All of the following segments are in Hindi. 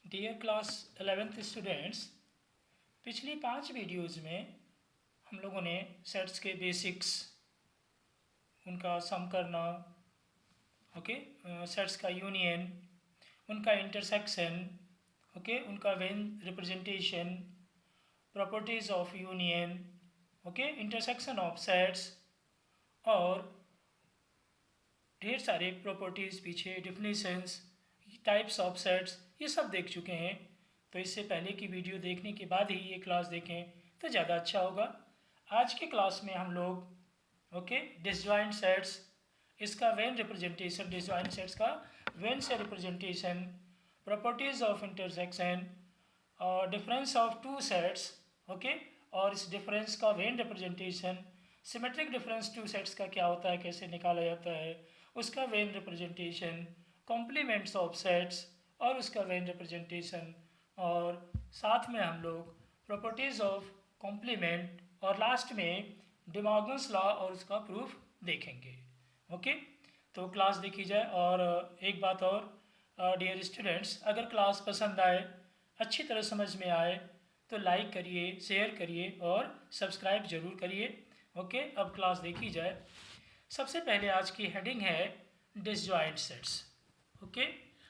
डियर क्लास 11th स्टूडेंट्स, पिछली 5 वीडियोज़ में हम लोगों ने सेट्स के बेसिक्स, उनका सम करना, ओके, सेट्स का यूनियन, उनका इंटरसेक्शन, ओके, उनका when representation, properties of union, okay, intersection of sets और ढेर सारे प्रॉपर्टीज़ पीछे, डिफिनीशंस, टाइप्स ऑफ सेट्स, ये सब देख चुके हैं। तो इससे पहले की वीडियो देखने के बाद ही ये क्लास देखें तो ज़्यादा अच्छा होगा। आज के क्लास में हम लोग ओके डिसजॉइंट सेट्स, इसका वेन रिप्रेजेंटेशन, डिसजॉइंट सेट्स का वेन से रिप्रेजेंटेशन, प्रॉपर्टीज़ ऑफ इंटरसेक्शन और difference of two sets, okay, और इस डिफरेंस का Venn representation, symmetric difference two sets का क्या होता है, कैसे निकाला जाता है, उसका Venn representation, complements of sets और उसका वेन रिप्रेजेंटेशन, और साथ में हम लोग प्रॉपर्टीज़ ऑफ कॉम्प्लीमेंट और लास्ट में डिमॉर्गन्स लॉ और उसका प्रूफ देखेंगे। ओके, तो क्लास देखी जाए। और एक बात और डियर स्टूडेंट्स, अगर क्लास पसंद आए, अच्छी तरह समझ में आए तो लाइक करिए, शेयर करिए और सब्सक्राइब ज़रूर करिए। ओके, अब क्लास देखी जाए। सबसे पहले आज की हेडिंग है डिसजॉइंट सेट्स। ओके,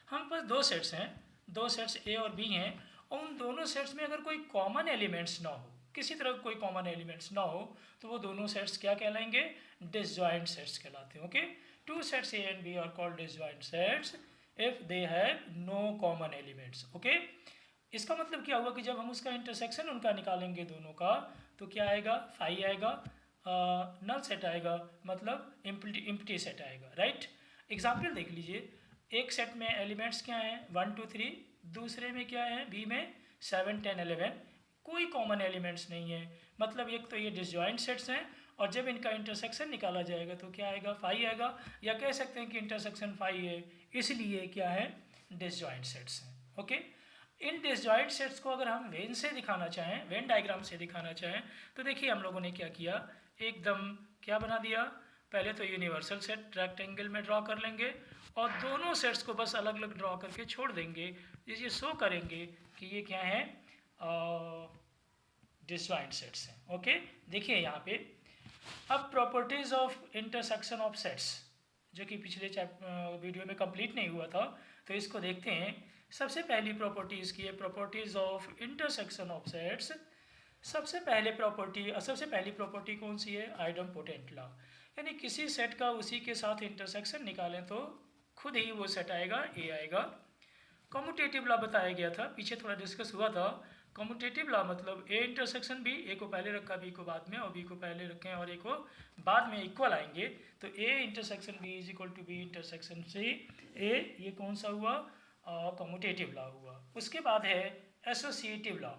हम पास दो सेट्स हैं, दो सेट्स ए और बी हैं, और उन दोनों सेट्स में अगर कोई कॉमन एलिमेंट्स ना हो, किसी तरह कोई कॉमन एलिमेंट्स ना हो, तो वो दोनों सेट्स क्या कहलाएंगे? डिसजॉइंट सेट्स कहलाते हैं। Okay, two sets A and B are called disjoint sets if they have no common elements. Okay, इसका मतलब क्या हुआ कि जब हम उसका इंटरसेक्शन उनका निकालेंगे दोनों का, तो क्या आएगा? फाई आएगा, नल सेट आएगा, मतलब इम्प्टी सेट आएगा। राइट, एग्जाम्पल देख लीजिए। एक सेट में एलिमेंट्स क्या हैं? 1 2 3, दूसरे में क्या है? बी में 7 10 11, कोई कॉमन एलिमेंट्स नहीं है, मतलब एक तो ये डिसजॉइंट सेट्स हैं, और जब इनका इंटरसेक्शन निकाला जाएगा तो क्या आएगा? फाई आएगा, या कह सकते हैं कि इंटरसेक्शन फाई है, इसलिए क्या है? डिसजॉइंट सेट्स हैं। ओके, इन डिसजॉइंट सेट्स को अगर हम वेन से दिखाना चाहें, वेन डायग्राम से दिखाना चाहें, तो देखिए हम लोगों ने क्या किया, एकदम क्या बना दिया। पहले तो यूनिवर्सल सेट रेक्टेंगल में ड्रॉ कर लेंगे और दोनों सेट्स को बस अलग अलग ड्रॉ करके छोड़ देंगे। ये शो करेंगे कि ये क्या है? डिसजॉइंट सेट्स हैं। ओके, देखिए यहाँ पे अब properties of intersection of sets, जो कि पिछले वीडियो में कंप्लीट नहीं हुआ था, तो इसको देखते हैं। सबसे पहली प्रॉपर्टीज़ की है properties of intersection of sets. सबसे पहली प्रॉपर्टी कौन सी है? आइडम्पोटेंट लॉ, यानी किसी सेट का उसी के साथ इंटरसेक्शन निकालें तो खुद ही वो सेट आएगा, ए आएगा। कम्यूटेटिव लॉ बताया गया था, पीछे थोड़ा डिस्कस हुआ था। कम्यूटेटिव लॉ मतलब ए इंटरसेक्शन बी, ए को पहले रखा बी को बाद में, और बी को पहले रखें और ए को बाद में, इक्वल आएंगे। तो A intersection B is equal to B intersection C A, ये कौन सा हुआ? कम्यूटेटिव लॉ हुआ। उसके बाद है एसोसिएटिव लॉ।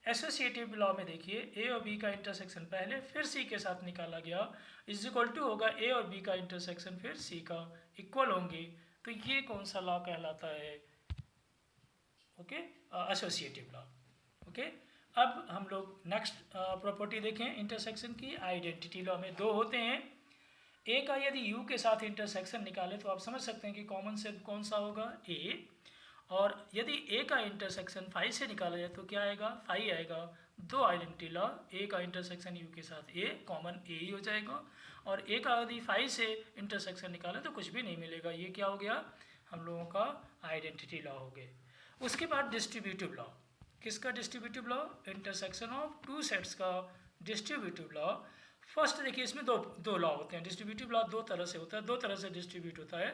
एसोसिएटिव लॉ में देखिए, ए और बी का इंटरसेक्शन पहले फिर सी के साथ निकाला गया, इज इक्वल टू होगा ए और बी का इंटरसेक्शन फिर सी का, इक्वल होंगे। तो ये कौन सा लॉ कहलाता है? Okay, associative law. ओके, अब हम लोग नेक्स्ट प्रॉपर्टी देखें इंटरसेक्शन की। आइडेंटिटी लॉ में दो होते हैं, ए का यदि यू के साथ इंटरसेक्शन निकाले तो आप समझ सकते हैं कि कॉमन सेट कौन सा होगा? ए। और यदि ए का इंटरसेक्शन फाई से निकाला जाए तो क्या आएगा? फाई आएगा। दो आइडेंटिटी लॉ, ए का इंटरसेक्शन यू के साथ ए, कॉमन ए ही हो जाएगा, और ए का यदि फाई से इंटरसेक्शन निकाले तो कुछ भी नहीं मिलेगा। ये क्या हो गया? हम लोगों का आइडेंटिटी लॉ हो गए। उसके बाद डिस्ट्रीब्यूटिव लॉ। किसका distributive law? Intersection of two sets का डिस्ट्रीब्यूटिव लॉ। फर्स्ट देखिए, इसमें दो लॉ होते हैं। डिस्ट्रीब्यूटिव लॉ दो तरह से होता है, दो तरह से डिस्ट्रीब्यूट होता है।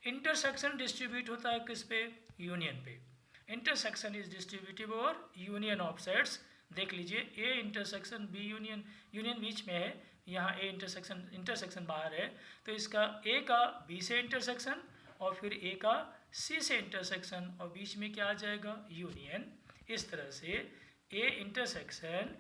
इंटरसेक्शन डिस्ट्रीब्यूट होता है किस पे? यूनियन पे। इंटरसेक्शन इज डिस्ट्रीब्यूटिव और यूनियन ऑफ सेट्स। देख लीजिए, A intersection B union, union बीच में है, यहाँ ए इंटरसेक्शन बाहर है, तो इसका ए का बी से इंटरसेक्शन और फिर ए का सी से इंटरसेक्शन, और बीच में क्या आ जाएगा? यूनियन। इस तरह से A intersection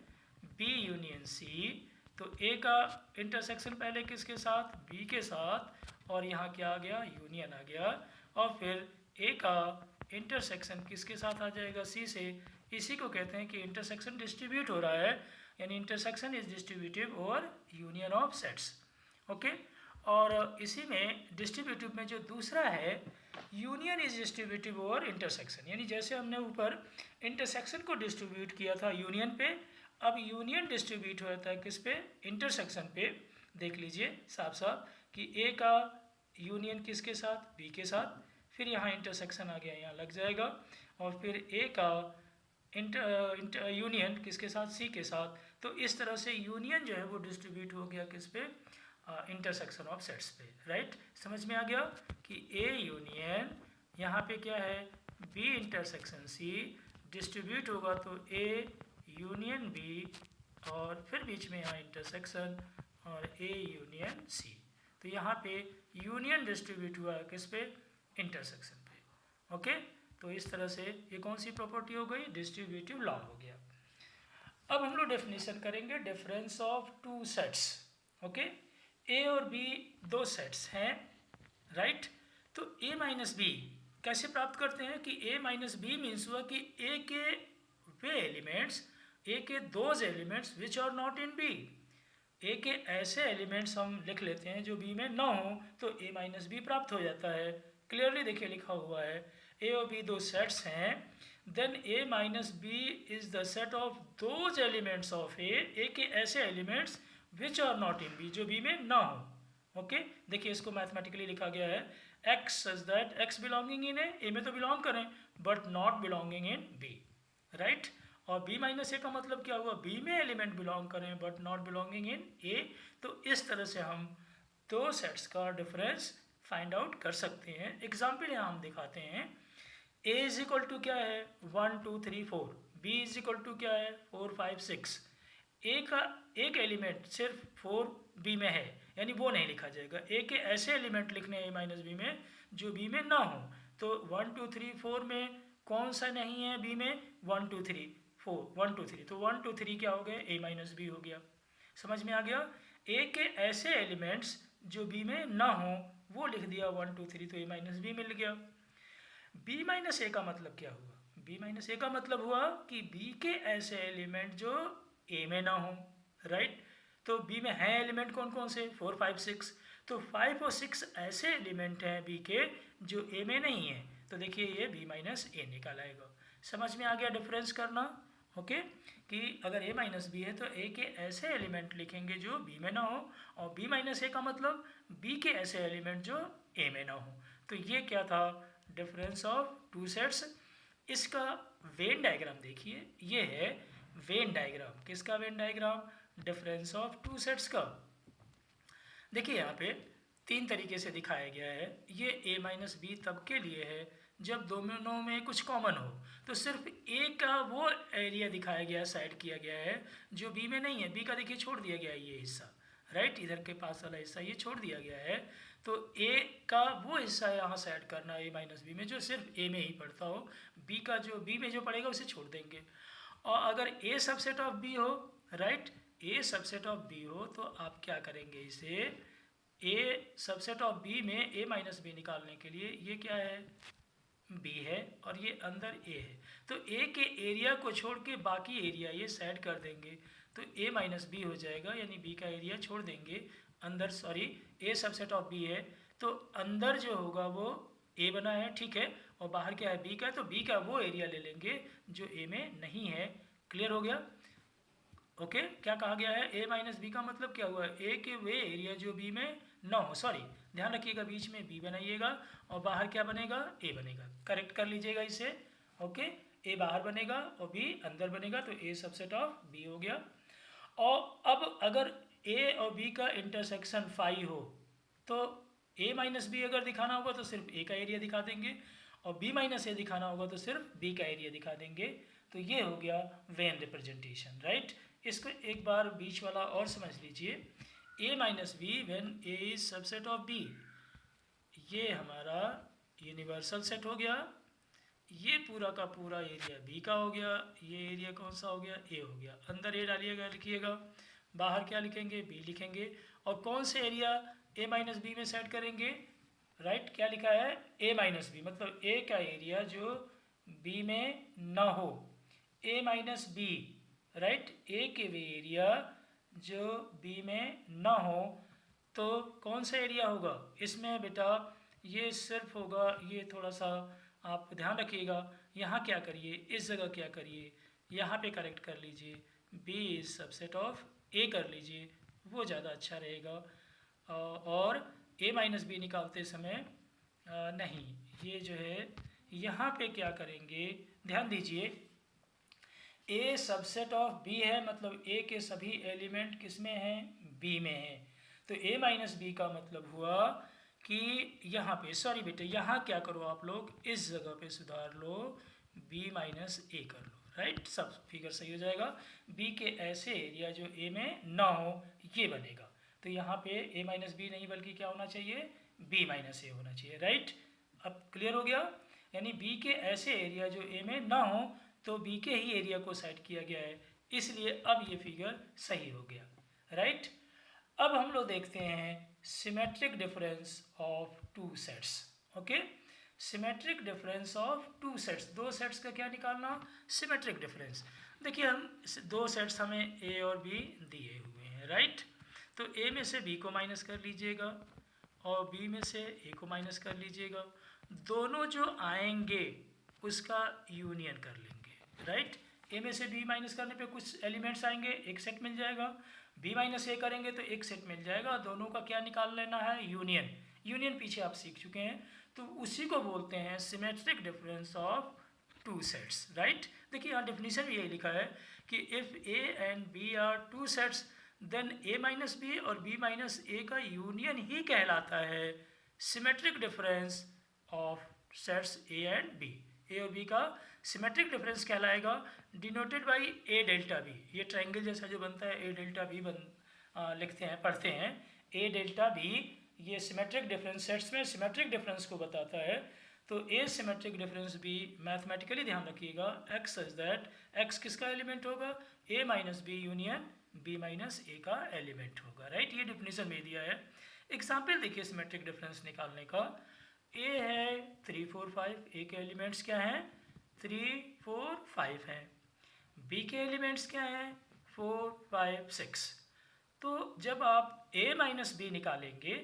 B union C, तो ए का इंटरसेक्शन पहले किसके साथ? बी के साथ, और यहाँ क्या आ गया? यूनियन आ गया। और फिर ए का इंटरसेक्शन किसके साथ आ जाएगा? सी से। इसी को कहते हैं कि इंटरसेक्शन डिस्ट्रीब्यूट हो रहा है, यानी इंटरसेक्शन इज डिस्ट्रीब्यूटिव और यूनियन ऑफ सेट्स। ओके, और इसी में डिस्ट्रीब्यूटिव में जो दूसरा है union is distributive over intersection, यानी जैसे हमने ऊपर इंटरसेक्शन को डिस्ट्रीब्यूट किया था यूनियन पे, अब यूनियन डिस्ट्रीब्यूट होता है किस पे, इंटरसेक्शन पे। देख लीजिए साफ साफ कि ए का यूनियन किसके साथ, बी के साथ, फिर यहाँ इंटरसेक्शन आ गया, यहाँ लग जाएगा, और फिर ए का यूनियन किसके साथ, सी के साथ। तो इस तरह से यूनियन जो है वो डिस्ट्रीब्यूट हो गया किस पे, इंटरसेक्शन ऑफ सेट्स पे, राइट। समझ में आ गया कि ए यूनियन यहाँ पे क्या है, बी इंटरसेक्शन सी, डिस्ट्रीब्यूट होगा तो ए यूनियन बी, और फिर बीच में यहाँ इंटरसेक्शन और ए यूनियन सी। तो यहाँ पे यूनियन डिस्ट्रीब्यूट हुआ है किस पे, इंटरसेक्शन पे। ओके, तो इस तरह से ये कौन सी प्रॉपर्टी हो गई, डिस्ट्रीब्यूटिव लॉ हो गया। अब हम लोग डेफिनेशन करेंगे difference of two sets. Okay, A और बी दो सेट्स हैं, राइट। तो ए माइनस बी कैसे प्राप्त करते हैं कि ए माइनस बी मीन्स हुआ कि ए के वे एलिमेंट्स, ए के those elements which are not in B, A के ऐसे एलिमेंट्स हम लिख लेते हैं जो बी में ना हो, तो ए माइनस बी प्राप्त हो जाता है। क्लियरली देखिए लिखा हुआ है, ए और बी दो सेट्स हैं, then A minus B is the set of those elements of A के ऐसे elements which are not in B, जो बी में ना हो। ओके, देखिए इसको मैथमेटिकली लिखा गया है, X such that X belonging in A में तो बिलोंग करें but not belonging in B, right. और b माइनस ए का मतलब क्या हुआ, b में एलिमेंट बिलोंग करें but not belonging in a। तो इस तरह से हम दो सेट्स का डिफरेंस फाइंड आउट कर सकते हैं। एग्जाम्पल यहाँ हम दिखाते हैं, a इज इक्वल टू क्या है 1 2 3 4, b इज इक्वल टू क्या है 4 5 6। a का एक एलिमेंट सिर्फ 4 b में है, यानी वो नहीं लिखा जाएगा। a के ऐसे एलिमेंट लिखने हैं a माइनस बी में जो b में ना हो, तो 1 2 3 4 में कौन सा नहीं है b में, 1 2 3 4 1 2 3, तो 1 2 3 क्या हो गया, a माइनस बी हो गया। समझ में आ गया, a के ऐसे एलिमेंट्स जो b में ना हो वो लिख दिया 1 2 3, तो a माइनस बी मिल गया। b माइनस ए का मतलब क्या हुआ, b माइनस ए का मतलब हुआ कि b के ऐसे एलिमेंट जो a में ना हो, राइट। तो b में है एलिमेंट कौन कौन से, 4 5 6, तो 5 और 6 ऐसे एलिमेंट हैं b के जो a में नहीं है, तो देखिए ये b माइनस ए निकाल आएगा। समझ में आ गया डिफरेंस करना, ओके कि अगर a माइनस बी है तो a के ऐसे एलिमेंट लिखेंगे जो b में ना हो, और b माइनस ए का मतलब b के ऐसे एलिमेंट जो a में ना हो। तो ये क्या था, डिफरेंस ऑफ टू सेट्स। इसका वेन डायग्राम देखिए, ये है वेन डायग्राम, किसका Venn diagram, difference of two sets का। देखिए यहाँ पे तीन तरीके से दिखाया गया है। ये a माइनस बी तब के लिए है जब दोनों में कुछ कॉमन हो, तो सिर्फ a का वो एरिया दिखाया गया, साइड किया गया है जो b में नहीं है। b का देखिए छोड़ दिया गया है ये हिस्सा, राइट, इधर के पास वाला हिस्सा ये छोड़ दिया गया है, तो a का वो हिस्सा यहाँ साइड करना है a माइनस बी में जो सिर्फ a में ही पड़ता हो, b का जो b में जो पड़ेगा उसे छोड़ देंगे। और अगर a सबसेट ऑफ b हो, right, a subset of b हो, तो आप क्या करेंगे, इसे a सबसेट ऑफ b में a माइनस बी निकालने के लिए ये क्या है, b है, और ये अंदर a है, तो a के एरिया को छोड़ के बाकी एरिया ये साइड कर देंगे, तो a माइनस बी हो जाएगा, यानी b का एरिया छोड़ देंगे अंदर, sorry a subset of b है, तो अंदर जो होगा वो a बना है, ठीक है, और बाहर क्या है b का, तो b का वो एरिया ले लेंगे जो a में नहीं है। क्लियर हो गया, ओके। क्या कहा गया है, a माइनस बी का मतलब क्या हुआ, a के वे एरिया जो b में ना हो, सॉरी ध्यान रखिएगा बीच में b बनाइएगा और बाहर क्या बनेगा, a बनेगा, करेक्ट कर लीजिएगा इसे, ओके। a बाहर बनेगा और b अंदर बनेगा, तो a सबसेट ऑफ b हो गया। और अब अगर a और b का इंटरसेक्शन फाई हो, तो a माइनस बी अगर दिखाना होगा तो सिर्फ a का एरिया दिखा देंगे, और b माइनस ए दिखाना होगा तो सिर्फ b का एरिया दिखा देंगे। तो ये हो गया वेन रिप्रेजेंटेशन, राइट। इसको एक बार बीच वाला और समझ लीजिए, a minus B when a is subset of b, ये हमारा यूनिवर्सल सेट हो गया, ये पूरा का पूरा एरिया b का हो गया, ये एरिया कौन सा हो गया, a हो गया, अंदर a डालिएगा, लिखिएगा, बाहर क्या लिखेंगे, b लिखेंगे, और कौन से एरिया a माइनस बी में सेट करेंगे, राइट, क्या लिखा है a माइनस बी, मतलब a का एरिया जो b में ना हो, a minus B, right, a के वे एरिया जो b में ना हो, तो कौन सा एरिया होगा इसमें बेटा, ये सिर्फ होगा, ये थोड़ा सा आप ध्यान रखिएगा। यहाँ क्या करिए, इस जगह क्या करिए, यहाँ पे करेक्ट कर लीजिए, बी इज सबसेट ऑफ ए कर लीजिए, वो ज़्यादा अच्छा रहेगा। और ए माइनस बी निकालते समय नहीं, ये जो है यहाँ पे क्या करेंगे, ध्यान दीजिए, ए सबसेट ऑफ बी है, मतलब ए के सभी एलिमेंट किस में हैं, बी में हैं। तो ए माइनस बी का मतलब हुआ कि यहाँ पे, सॉरी बेटे, यहाँ क्या करो आप लोग, इस जगह पे सुधार लो, बी माइनस ए कर लो, राइट, सब फिगर सही हो जाएगा। बी के ऐसे एरिया जो ए में ना हो, ये बनेगा। तो यहाँ पे ए माइनस बी नहीं बल्कि क्या होना चाहिए, बी माइनस ए होना चाहिए, राइट। अब क्लियर हो गया, यानी बी के ऐसे एरिया जो ए में ना हो तो बी के ही एरिया को सेट किया गया है, इसलिए अब ये फिगर सही हो गया, राइट। अब हम लोग देखते हैं symmetric difference of two sets. Okay, symmetric difference of two sets, दो सेट्स का क्या निकालना, सिमेट्रिक डिफरेंस। देखिए हम दो सेट्स हमें ए और बी दिए हुए हैं, राइट। तो ए में से बी को माइनस कर लीजिएगा और बी में से ए को माइनस कर लीजिएगा, दोनों जो आएंगे उसका यूनियन कर लेंगे, राइट। ए में से बी माइनस करने पे कुछ एलिमेंट्स आएंगे, एक सेट मिल जाएगा, बी माइनस ए करेंगे तो एक सेट मिल जाएगा, दोनों का क्या निकाल लेना है, यूनियन। यूनियन पीछे आप सीख चुके हैं, तो उसी को बोलते हैं symmetric difference of two sets, right. देखिए यहाँ डेफिनेशन भी यही लिखा है कि if A and B are two sets then A minus B और बी माइनस ए का यूनियन ही कहलाता है symmetric difference of sets A and B. A और बी का सिमेट्रिक डिफरेंस कहलाएगा, denoted by A delta B. ये ट्रायंगल जैसा जो बनता है ए डेल्टा बी लिखते हैं, पढ़ते हैं, ए डेल्टा बी, ये सिमेट्रिक डिफरेंस सेट्स में सिमेट्रिक डिफरेंस को बताता है। तो A symmetric difference B, mathematically ध्यान रखिएगा, एक्स सच दैट एक्स किसका एलिमेंट होगा, A minus B union B minus A का एलिमेंट होगा, राइट। ये डिफिनेशन में दिया है। एग्जाम्पल देखिए सिमेट्रिक डिफरेंस निकालने का, ए है 3 4 5, ए के एलिमेंट्स क्या हैं, 3 4 5 हैं, बी के एलिमेंट्स क्या हैं, 4 5 6। तो जब आप ए माइनस बी निकालेंगे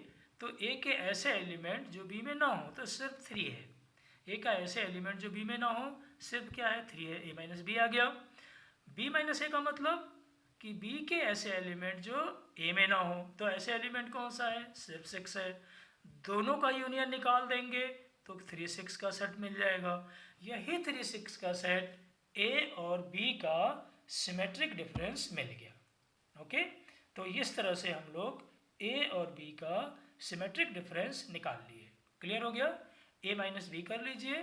तो ए के ऐसे एलिमेंट जो बी में ना हो तो सिर्फ 3 है, ए का ऐसे एलिमेंट जो बी में ना हो सिर्फ क्या है, 3 है, ए माइनस बी आ गया। बी माइनस ए का मतलब कि बी के ऐसे एलिमेंट जो ए में ना हो, तो ऐसे एलिमेंट कौन सा है, सिर्फ 6 है, दोनों का यूनियन निकाल देंगे तो 3 6 का सेट मिल जाएगा। यही 3 6 का सेट ए और बी का सिमेट्रिक डिफरेंस मिल गया। ओके, तो इस तरह से हम लोग ए और बी का सिमेट्रिक डिफरेंस निकाल लिए। क्लियर हो गया, ए माइनस बी कर लीजिए,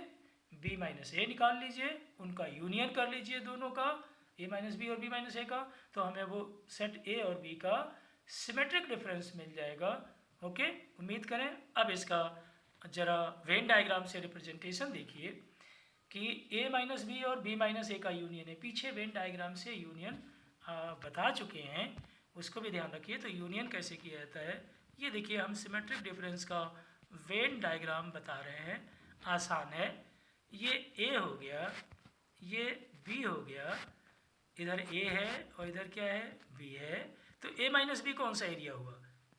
बी माइनस ए निकाल लीजिए, उनका यूनियन कर लीजिए दोनों का, ए माइनस बी और बी माइनस ए का, तो हमें वो सेट ए और बी का सिमेट्रिक डिफरेंस मिल जाएगा। ओके, उम्मीद करें। अब इसका जरा वेन डायग्राम से रिप्रेजेंटेशन देखिए कि ए माइनस बी और बी माइनस ए का यूनियन है, पीछे वेन डायग्राम से यूनियन बता चुके हैं, उसको भी ध्यान रखिए। तो यूनियन कैसे किया जाता है, ये देखिए हम सिमेट्रिक डिफरेंस का वेन डायग्राम बता रहे हैं, आसान है। ये ए हो गया, ये बी हो गया, इधर ए है और इधर क्या है, बी है। तो ए माइनस बी कौन सा एरिया हुआ,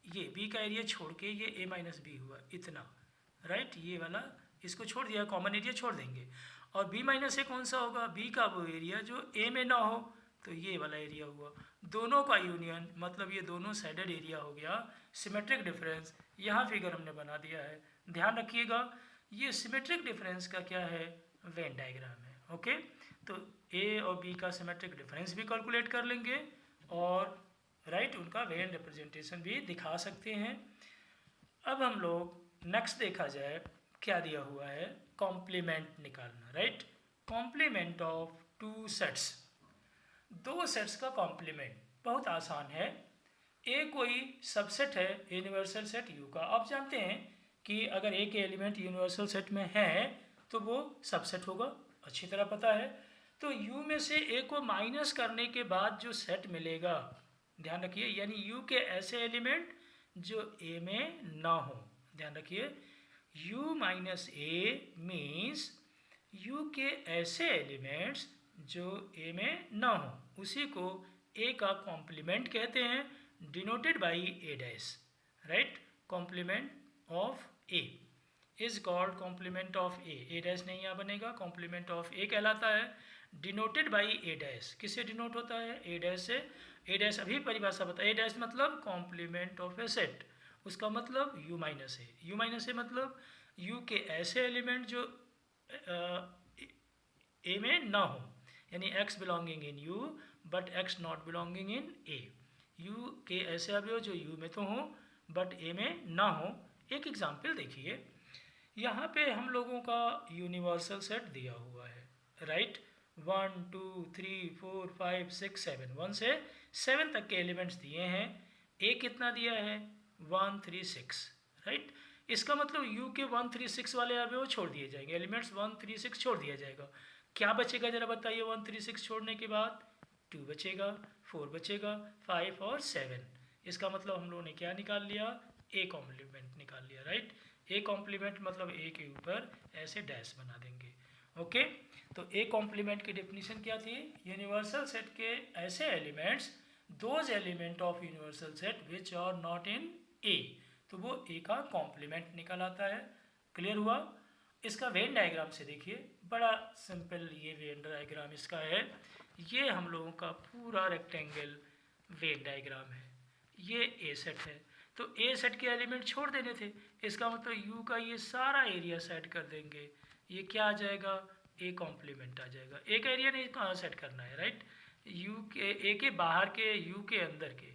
ये बी का एरिया छोड़ के ये ए माइनस बी हुआ इतना, राइट। ये वाला इसको छोड़ दिया, कॉमन एरिया छोड़ देंगे। और बी माइनस ए कौन सा होगा, बी का वो एरिया जो ए में ना हो, तो ये वाला एरिया हुआ, दोनों का यूनियन, मतलब ये दोनों साइडेड एरिया हो गया सिमेट्रिक डिफरेंस। यहाँ फिगर हमने बना दिया है, ध्यान रखिएगा। ये सिमेट्रिक डिफरेंस का क्या है, वेन डायग्राम है। ओके, तो ए और बी का सिमेट्रिक डिफरेंस भी कैलकुलेट कर लेंगे और राइट उनका वेन रिप्रेजेंटेशन भी दिखा सकते हैं। अब हम लोग नेक्स्ट देखा जाए क्या दिया हुआ है, कॉम्प्लीमेंट निकालना, right. Complement of two sets, दो सेट्स का कॉम्प्लीमेंट बहुत आसान है। ए कोई सबसेट है यूनिवर्सल सेट यू का, आप जानते हैं कि अगर ए के एलिमेंट यूनिवर्सल सेट में है तो वो सबसेट होगा, अच्छी तरह पता है। तो यू में से ए को माइनस करने के बाद जो सेट मिलेगा, ध्यान रखिए, यानी यू के ऐसे एलिमेंट जो ए में ना हो, ध्यान रखिए, u माइनस ए मीन्स u के ऐसे एलिमेंट्स जो a में ना हो, उसी को a का कॉम्प्लीमेंट कहते हैं, denoted by a dash, right, complement of a। Is called complement of A dash नहीं यहाँ बनेगा, कॉम्प्लीमेंट ऑफ ए कहलाता है, डिनोटेड बाई ए डैश। किससे डिनोट होता है? ए डैश से। ए डैश अभी परिभाषा बता, ए डैश मतलब कॉम्प्लीमेंट ऑफ ए सेट, उसका मतलब U minus A. U minus A मतलब यू के ऐसे एलिमेंट जो ए में ना हो, यानी x belonging in you but x not belonging in A. You के ऐसे अवयव जो यू में तो हो बट ए में ना हो। एक एग्जाम्पल देखिए, यहाँ पे हम लोगों का यूनिवर्सल सेट दिया हुआ है, राइट। 1 2 3 4 5 6 7, 1 से 7 तक के एलिमेंट्स दिए हैं। ए कितना दिया है? 1 3 6, राइट। इसका मतलब यू के 1 3 6 वाले अवयव छोड़ दिए जाएंगे, एलिमेंट्स 1 3 6 छोड़ दिया जाएगा। क्या बचेगा जरा बताइए? 1 3 6 छोड़ने के बाद 2 बचेगा, 4 बचेगा, 5 और 7। इसका मतलब हम लोगों ने क्या निकाल लिया? ए कॉम्प्लीमेंट निकाल लिया, राइट। ए कॉम्प्लीमेंट मतलब ए के ऊपर ऐसे डैश बना देंगे, ओके। तो ए कॉम्प्लीमेंट की डेफिनेशन क्या थी? यूनिवर्सल सेट के ऐसे elements, those element of universal set which are not in A, तो वो ए का कॉम्प्लीमेंट निकल आता है। क्लियर हुआ? इसका वेन डायग्राम से देखिए, बड़ा सिंपल ये वेन डायग्राम इसका है। ये हम लोगों का पूरा रेक्टेंगल वेन डायग्राम है, ये ए सेट है। तो ए सेट के एलिमेंट छोड़ देने थे, इसका मतलब यू का ये सारा एरिया सेट कर देंगे। ये क्या आ जाएगा? ए कॉम्प्लीमेंट आ जाएगा। ए का एरिया नहीं कहाँ सेट करना है, राइट। यू के ए के बाहर के, यू के अंदर के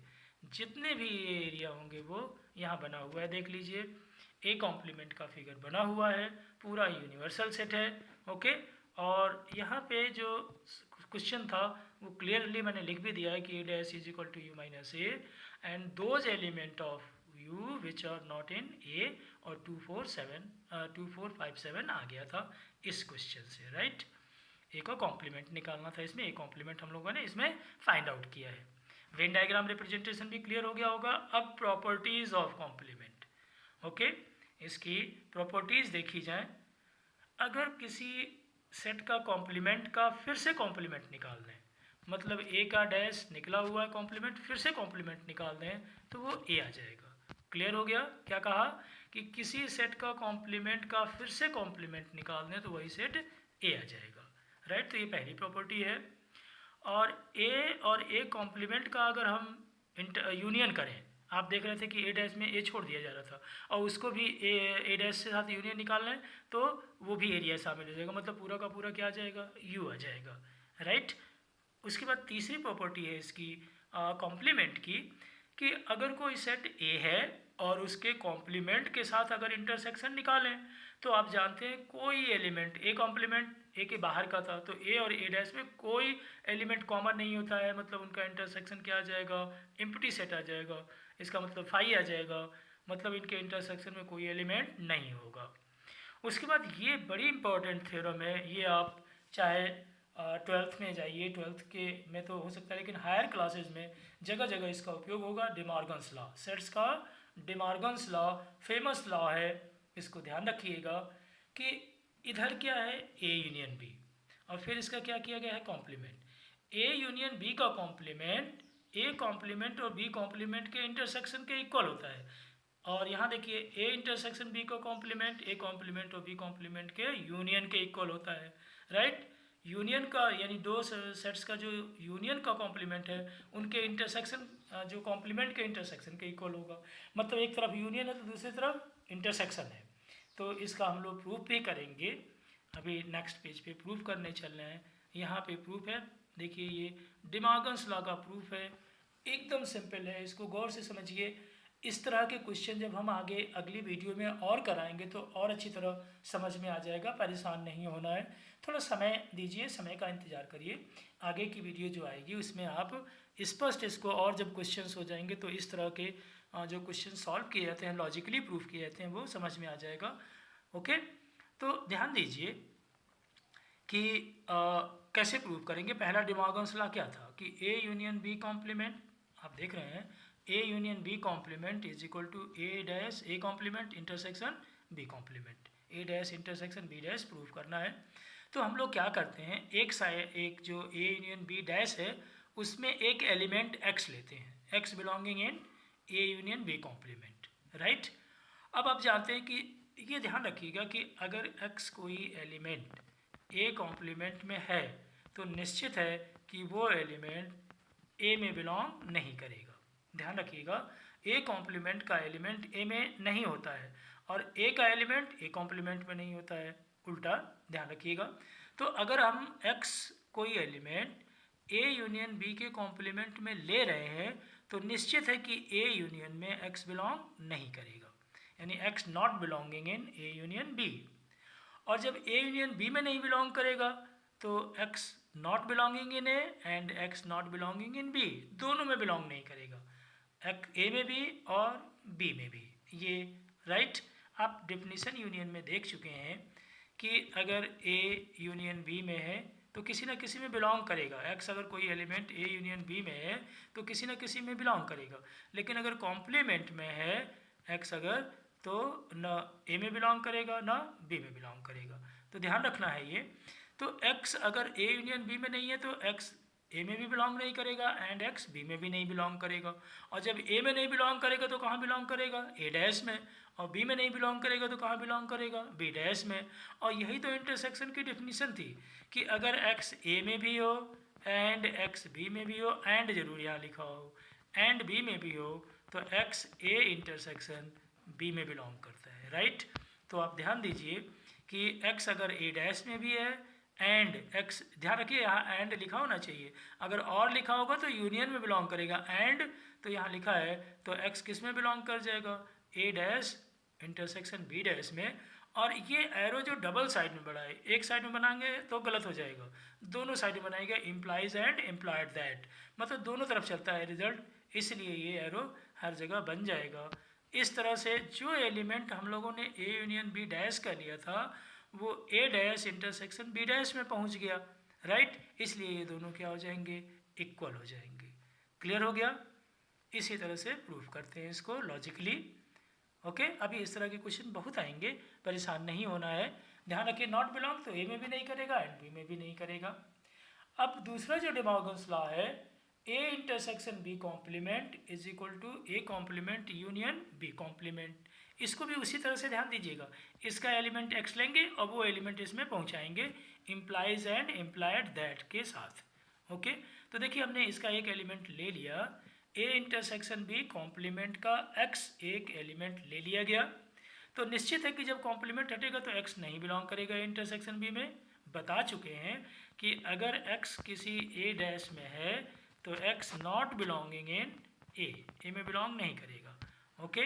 जितने भी ये एरिया होंगे वो यहाँ बना हुआ है, देख लीजिए। ए कॉम्प्लीमेंट का फिगर बना हुआ है, पूरा यूनिवर्सल सेट है, ओके। और यहाँ पे जो क्वेश्चन था वो क्लियरली मैंने लिख भी दिया है कि A dash is equal to U minus A and those element of U which are not in A, और 2 4 5 7 आ गया था इस क्वेश्चन से, राइट। ए का कॉम्प्लीमेंट निकालना था इसमें, ए कॉम्प्लीमेंट हम लोगों ने इसमें फाइंड आउट किया है। वेन डायग्राम रिप्रेजेंटेशन भी क्लियर हो गया होगा। अब प्रॉपर्टीज ऑफ कॉम्प्लीमेंट, ओके। इसकी प्रॉपर्टीज देखी जाए। अगर किसी सेट का कॉम्प्लीमेंट का फिर से कॉम्प्लीमेंट निकाल दें, मतलब ए का डैश निकला हुआ है कॉम्प्लीमेंट, फिर से कॉम्प्लीमेंट निकाल दें तो वो ए आ जाएगा। क्लियर हो गया? क्या कहा कि किसी सेट का कॉम्प्लीमेंट का फिर से कॉम्प्लीमेंट निकाल दें तो वही सेट ए आ जाएगा, राइट। तो ये पहली प्रॉपर्टी है। और ए कॉम्प्लीमेंट का अगर हम यूनियन करें, आप देख रहे थे कि ए डैश में ए छोड़ दिया जा रहा था, और उसको भी ए डैश से साथ यूनियन निकाल लें तो वो भी एरिया शामिल हो जाएगा, मतलब पूरा का पूरा क्या आ जाएगा? यू आ जाएगा, राइट। उसके बाद तीसरी प्रॉपर्टी है इसकी कॉम्प्लीमेंट की, कि अगर कोई सेट ए है और उसके कॉम्प्लीमेंट के साथ अगर इंटरसेक्शन निकालें तो आप जानते हैं कोई एलिमेंट, ए कॉम्प्लीमेंट ए के बाहर का था, तो ए और ए डैश में कोई एलिमेंट कॉमन नहीं होता है, मतलब उनका इंटरसेक्शन क्या आ जाएगा? एम्प्टी सेट आ जाएगा। इसका मतलब फाई आ जाएगा, मतलब इनके इंटरसेक्शन में कोई एलिमेंट नहीं होगा। उसके बाद ये बड़ी इंपॉर्टेंट थ्योरम है, ये आप चाहे 12th में जाइए, 12th के में तो हो सकता है, लेकिन हायर क्लासेस में जगह जगह इसका उपयोग होगा। डिमॉर्गन्स लॉ, सेट्स का डिमॉर्गन्स लॉ फेमस लॉ है, इसको ध्यान रखिएगा कि इधर क्या है? ए यूनियन बी, और फिर इसका क्या किया गया है? कॉम्प्लीमेंट। ए यूनियन बी का कॉम्प्लीमेंट ए कॉम्प्लीमेंट और बी कॉम्प्लीमेंट के इंटरसेक्शन के इक्वल होता है। और यहाँ देखिए, ए इंटरसेक्शन बी का कॉम्प्लीमेंट ए कॉम्प्लीमेंट और बी कॉम्प्लीमेंट के यूनियन के इक्वल होता है, राइट। यूनियन का यानी दो सेट्स का जो यूनियन का कॉम्प्लीमेंट है उनके इंटरसेक्शन जो कॉम्प्लीमेंट के इंटरसेक्शन के इक्वल होगा, मतलब एक तरफ यूनियन है तो दूसरी तरफ इंटरसेक्शन है। तो इसका हम लोग प्रूफ भी करेंगे, अभी नेक्स्ट पेज पे प्रूफ करने चल रहे हैं। यहाँ पे प्रूफ है, देखिए ये डिमॉर्गन्स लॉ का प्रूफ है, एकदम सिंपल है, इसको गौर से समझिए। इस तरह के क्वेश्चन जब हम आगे अगली वीडियो में और कराएंगे तो और अच्छी तरह समझ में आ जाएगा, परेशान नहीं होना है। थोड़ा समय दीजिए, समय का इंतज़ार करिए, आगे की वीडियो जो आएगी उसमें आप स्पष्ट इसको, और जब क्वेश्चंस हो जाएंगे तो इस तरह के जो क्वेश्चन सॉल्व किए जाते हैं, लॉजिकली प्रूफ किए जाते हैं, वो समझ में आ जाएगा, ओके। तो ध्यान दीजिए कि कैसे प्रूव करेंगे। पहला डिमॉर्गन्स लॉ क्या था कि ए यूनियन बी कॉम्प्लीमेंट, आप देख रहे हैं A union B complement is equal to A dash A complement intersection B complement, A dash intersection B dash prove करना है। तो हम लोग क्या करते हैं, एक जो ए यूनियन बी डैश है उसमें एक एलिमेंट एक्स लेते हैं, x belonging in A union B complement, right. अब आप जानते हैं कि ये ध्यान रखिएगा कि अगर x कोई एलिमेंट A कॉम्प्लीमेंट में है तो निश्चित है कि वो एलिमेंट A में बिलोंग नहीं करेगा। ध्यान रखिएगा, A कॉम्प्लीमेंट का एलिमेंट A में नहीं होता है और A का एलिमेंट A कॉम्प्लीमेंट में नहीं होता है, उल्टा ध्यान रखिएगा। तो अगर हम x कोई एलिमेंट A यूनियन B के कॉम्प्लीमेंट में ले रहे हैं तो निश्चित है कि A यूनियन में x बिलोंग नहीं करेगा, यानी x not belonging in A union B। और जब A यूनियन B में नहीं बिलोंग करेगा तो x not belonging in A and x not belonging in B, दोनों में बिलोंग नहीं करेगा, A में भी और B में भी। ये राइट आप डेफिनेशन यूनियन में देख चुके हैं कि अगर A यूनियन B में है तो किसी न किसी में बिलोंग करेगा। x अगर कोई एलिमेंट A यूनियन B में है तो किसी न किसी में बिलोंग करेगा, लेकिन अगर कॉम्प्लीमेंट में है x अगर, तो न A में बिलोंग करेगा न B में बिलोंग करेगा। तो ध्यान रखना है ये। तो x अगर A यूनियन B में नहीं है तो x A में भी बिलोंग नहीं करेगा एंड x B में भी नहीं बिलोंग करेगा। और जब A में नहीं बिलोंग करेगा तो कहाँ बिलोंग करेगा? A डैश में। और B में नहीं बिलोंग करेगा तो कहाँ बिलोंग करेगा? B डैश में। और यही तो इंटरसेक्शन की डेफिनेशन थी कि अगर x A में भी हो एंड x B में भी हो, एंड जरूर यहाँ लिखा हो, एंड B में भी हो, तो x A इंटरसेक्शन B में बिलोंग करता है, राइट। तो आप ध्यान दीजिए कि x अगर A डैश में भी है एंड x, ध्यान रखिए यहाँ एंड लिखा होना चाहिए, अगर और लिखा होगा तो यूनियन में बिलोंग करेगा, एंड तो यहाँ लिखा है तो x किस में बिलोंग कर जाएगा? A dash intersection B dash में। और ये एरो जो डबल साइड में बना है, एक साइड में बनाएंगे तो गलत हो जाएगा, दोनों साइड में बनाएंगे इम्प्लाइज एंड इम्प्लाइड दैट, मतलब दोनों तरफ चलता है रिजल्ट, इसलिए ये एरो हर जगह बन जाएगा। इस तरह से जो एलिमेंट हम लोगों ने A यूनियन B डैश का लिया था वो A dash intersection B dash में पहुंच गया, राइट। इसलिए ये दोनों क्या हो जाएंगे? इक्वल हो जाएंगे। क्लियर हो गया? इसी तरह से प्रूफ करते हैं इसको लॉजिकली। ओके, अभी इस तरह के क्वेश्चन बहुत आएंगे, परेशान नहीं होना है। ध्यान रखिए नॉट बिलोंग तो A में भी नहीं करेगा एंड B में भी नहीं करेगा। अब दूसरा जो डे मॉर्गन्स लॉ है, A intersection B complement is equal to A complement union B complement, इसको भी उसी तरह से ध्यान दीजिएगा। इसका एलिमेंट x लेंगे और वो एलिमेंट इसमें पहुंचाएंगे इम्प्लाइज एंड इम्प्लाइड दैट के साथ। ओके, तो देखिए हमने इसका एक एलिमेंट ले लिया, A इंटरसेक्शन B कॉम्प्लीमेंट का x एक एलिमेंट ले लिया गया, तो निश्चित है कि जब कॉम्प्लीमेंट हटेगा तो x नहीं बिलोंग करेगा इंटरसेक्शन B में। बता चुके हैं कि अगर x किसी A डैश में है तो x not belonging in A में बिलोंग नहीं करेगा। ओके,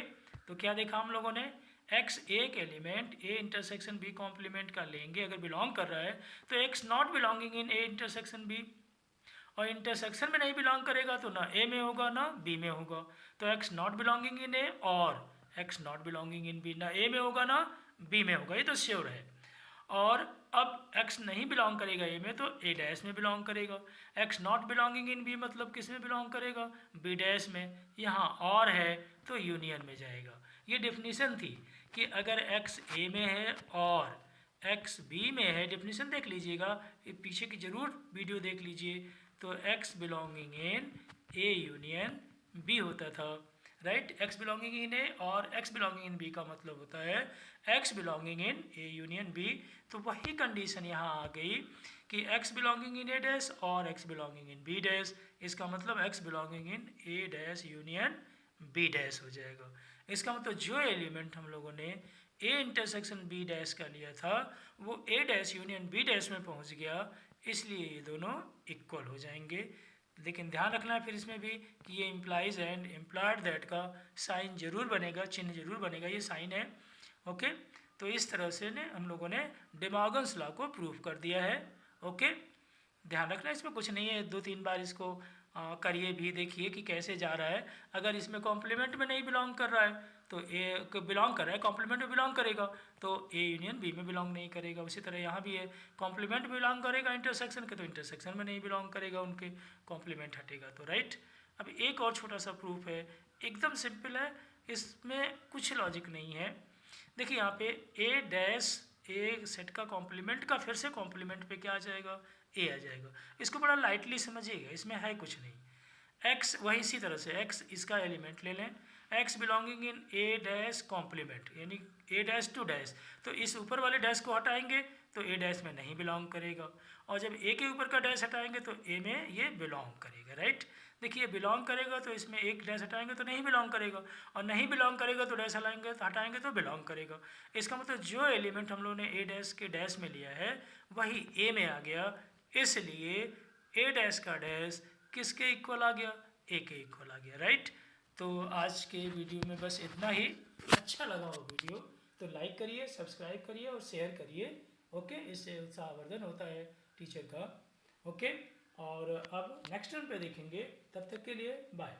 तो क्या देखा हम लोगों ने? x एक element A intersection B complement का लेंगे, अगर बिलोंग कर रहा है तो x not belonging in A intersection B, और इंटरसेक्शन में नहीं बिलोंग करेगा तो ना A में होगा ना B में होगा, तो x not belonging in A और x not belonging in B, ना A में होगा ना B में होगा, ये तो श्योर है। और अब x नहीं बिलोंग करेगा A में तो A डैश में बिलोंग करेगा, x not belonging in B मतलब किस में बिलोंग करेगा? B डैश में। यहाँ और है तो यूनियन में जाएगा। ये डेफिनेशन थी कि अगर x A में है और x B में है, डेफिनेशन देख लीजिएगा, पीछे की जरूर वीडियो देख लीजिए, तो x belonging in A union B होता था, right. x belonging in A और x बिलोंगिंग इन B का मतलब होता है x belonging in A union B। तो वही कंडीशन यहाँ आ गई कि x belonging in A dash और x बिलोंगिंग इन B डैश, इसका मतलब x belonging in A dash union B dash हो जाएगा। इसका मतलब जो एलिमेंट हम लोगों ने A इंटरसेक्शन B डैश का लिया था वो A dash union B dash में पहुँच गया, इसलिए ये दोनों इक्वल हो जाएंगे। लेकिन ध्यान रखना है फिर इसमें भी कि ये इम्प्लाइज एंड इम्प्लाइड दैट का साइन जरूर बनेगा, चिन्ह जरूर बनेगा, ये साइन है। ओके, तो इस तरह से ने हम लोगों ने डे मॉर्गन्स लॉ को प्रूव कर दिया है। ओके, ध्यान रखना इसमें कुछ नहीं है, 2-3 बार इसको करिए भी, देखिए कि कैसे जा रहा है। अगर इसमें कॉम्प्लीमेंट में नहीं बिलोंग कर रहा है तो A बिलोंग कर रहा है, कॉम्प्लीमेंट में बिलोंग करेगा तो A यूनियन B में बिलोंग नहीं करेगा। उसी तरह यहाँ भी है, कॉम्प्लीमेंट में बिलोंग करेगा इंटरसेक्शन के तो इंटरसेक्शन में नहीं बिलोंग करेगा, उनके कॉम्प्लीमेंट हटेगा तो, राइट। अब एक और छोटा सा प्रूफ है, एकदम सिंपल है, इसमें कुछ लॉजिक नहीं है। देखिए यहाँ पे A डैश A सेट का कॉम्प्लीमेंट का फिर से कॉम्प्लीमेंट पे क्या आ जाएगा? A आ जाएगा। इसको बड़ा लाइटली समझिएगा, इसमें है कुछ नहीं। x वही इसी तरह से x इसका एलिमेंट ले लें, x belonging in A dash complement, यानी ए डैश टू डैश, तो इस ऊपर वाले डैश को हटाएंगे तो ए डैश में नहीं बिलोंग करेगा, और जब ए के ऊपर का डैश हटाएंगे तो ए में ये बिलोंग करेगा, राइट। देखिए बिलोंग करेगा तो इसमें एक डैश हटाएंगे तो नहीं बिलोंग करेगा, और नहीं बिलोंग करेगा तो डैश हटाएंगे तो बिलोंग करेगा। इसका मतलब जो एलिमेंट हम लोगों ने ए डैश के डैश में लिया है वही ए में आ गया, इसलिए ए डैश का डैश किसके इक्वल आ गया, ए के इक्वल आ गया, राइट। तो आज के वीडियो में बस इतना ही। अच्छा लगा हो वीडियो तो लाइक करिए, सब्सक्राइब करिए और शेयर करिए, ओके। इससे उत्साहवर्धन होता है टीचर का, ओके। और अब नेक्स्ट टर्म पे देखेंगे, तब तक के लिए बाय।